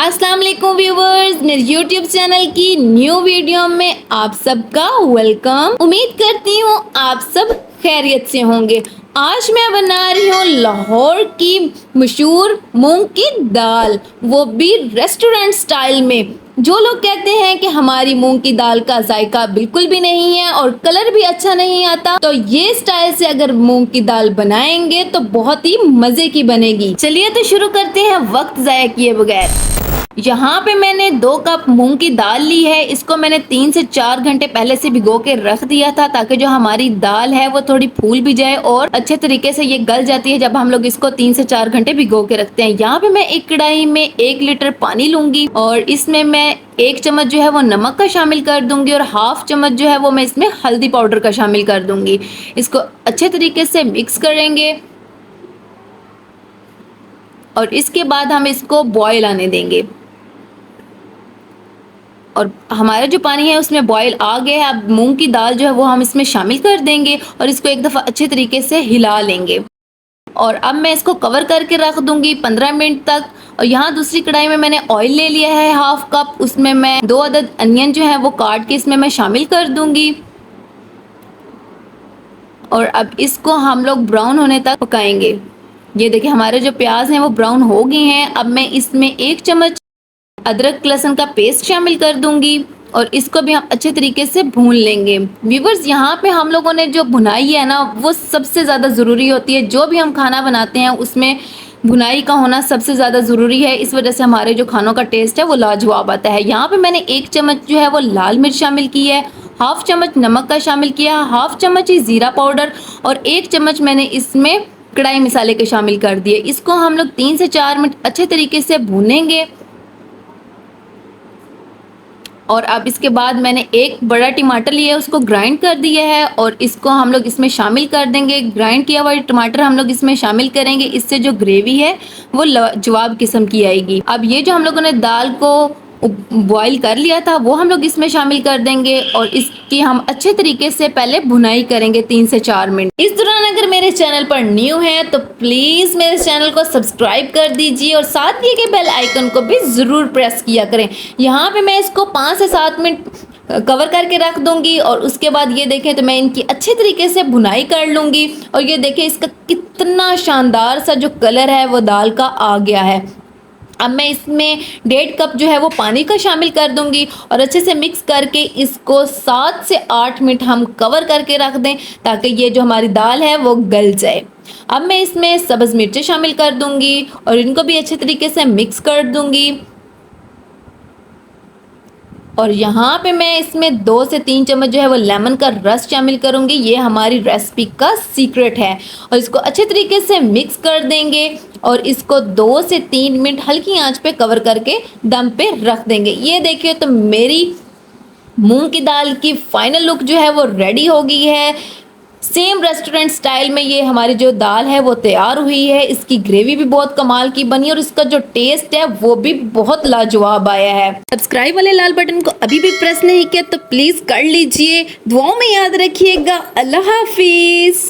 अस्सलाम वालेकुम व्यूवर्स, मेरे यूट्यूब चैनल की न्यू वीडियो में आप सबका वेलकम। उम्मीद करती हूँ आप सब खैरियत से होंगे। आज मैं बना रही हूँ लाहौर की मशहूर मूंग की दाल, वो भी रेस्टोरेंट स्टाइल में। जो लोग कहते हैं कि हमारी मूंग की दाल का जायका बिल्कुल भी नहीं है और कलर भी अच्छा नहीं आता, तो ये स्टाइल से अगर मूंग की दाल बनाएंगे तो बहुत ही मजे की बनेगी। चलिए तो शुरू करते हैं वक्त जाया किए बगैर। यहाँ पे मैंने 2 कप मूंग की दाल ली है। इसको मैंने 3 से 4 घंटे पहले से भिगो के रख दिया था, ताकि जो हमारी दाल है वो थोड़ी फूल भी जाए और अच्छे तरीके से ये गल जाती है जब हम लोग इसको 3 से 4 घंटे भिगो के रखते हैं। यहाँ पे मैं एक कढ़ाई में 1 लीटर पानी लूंगी और इसमें मैं 1 चम्मच जो है वो नमक का शामिल कर दूंगी और हाफ चम्मच जो है वो मैं इसमें हल्दी पाउडर का शामिल कर दूंगी। इसको अच्छे तरीके से मिक्स करेंगे और इसके बाद हम इसको बॉयल आने देंगे। और हमारा जो पानी है उसमें बॉयल आ गया है। अब मूंग की दाल जो है वो हम इसमें शामिल कर देंगे और इसको एक दफ़ा अच्छे तरीके से हिला लेंगे। और अब मैं इसको कवर करके रख दूंगी 15 मिनट तक। और यहाँ दूसरी कढ़ाई में मैंने ऑयल ले लिया है हाफ कप, उसमें मैं 2 अदद अनियन जो है वो काट के इसमें मैं शामिल कर दूंगी। और अब इसको हम लोग ब्राउन होने तक पकाएंगे। ये देखिए हमारे जो प्याज हैं वो ब्राउन हो गए हैं। अब मैं इसमें 1 चम्मच अदरक लहसुन का पेस्ट शामिल कर दूंगी और इसको भी हम अच्छे तरीके से भून लेंगे। व्यूवर्स, यहाँ पे हम लोगों ने जो भुनाई है ना वो सबसे ज़्यादा ज़रूरी होती है। जो भी हम खाना बनाते हैं उसमें भुनाई का होना सबसे ज़्यादा ज़रूरी है। इस वजह से हमारे जो खानों का टेस्ट है वो लाजवाब आता है। यहाँ पे मैंने 1 चम्मच जो है वो लाल मिर्च शामिल की है, हाफ चम्मच नमक का शामिल किया, हाफ चम्मच ही ज़ीरा पाउडर और 1 चम्मच मैंने इसमें कढ़ाई मसाले के शामिल कर दिए। इसको हम लोग 3 से 4 मिनट अच्छे तरीके से भूनेंगे। और अब इसके बाद मैंने 1 बड़ा टमाटर लिया है, उसको ग्राइंड कर दिया है और इसको हम लोग इसमें शामिल कर देंगे। ग्राइंड किया हुआ टमाटर हम लोग इसमें शामिल करेंगे। इससे जो ग्रेवी है वो लाजवाब किस्म की आएगी। अब ये जो हम लोगों ने दाल को बॉईल कर लिया था वो हम लोग इसमें शामिल कर देंगे और इसकी हम अच्छे तरीके से पहले भुनाई करेंगे 3 से 4 मिनट। इस दौरान अगर मेरे चैनल पर न्यू है तो प्लीज मेरे चैनल को सब्सक्राइब कर दीजिए और साथ ही के बेल आइकन को भी जरूर प्रेस किया करें। यहाँ पे मैं इसको 5 से 7 मिनट कवर करके रख दूंगी और उसके बाद ये देखें तो मैं इनकी अच्छे तरीके से भुनाई कर लूंगी। और ये देखें इसका कितना शानदार सा जो कलर है वो दाल का आ गया है। अब मैं इसमें 1.5 कप जो है वो पानी का शामिल कर दूंगी और अच्छे से मिक्स करके इसको 7 से 8 मिनट हम कवर करके रख दें, ताकि ये जो हमारी दाल है वो गल जाए। अब मैं इसमें सब्ज़ मिर्चें शामिल कर दूंगी और इनको भी अच्छे तरीके से मिक्स कर दूंगी। और यहाँ पे मैं इसमें 2 से 3 चम्मच जो है वो लेमन का रस शामिल करूँगी। ये हमारी रेसिपी का सीक्रेट है। और इसको अच्छे तरीके से मिक्स कर देंगे और इसको 2 से 3 मिनट हल्की आंच पे कवर करके दम पे रख देंगे। ये देखिए तो मेरी मूंग की दाल की फाइनल लुक जो है वो रेडी हो गई है। सेम रेस्टोरेंट स्टाइल में ये हमारी जो दाल है वो तैयार हुई है। इसकी ग्रेवी भी बहुत कमाल की बनी और इसका जो टेस्ट है वो भी बहुत लाजवाब आया है। सब्सक्राइब वाले लाल बटन को अभी भी प्रेस नहीं किया तो प्लीज कर लीजिए। दुआओं में याद रखिएगा। अल्लाह हाफिज।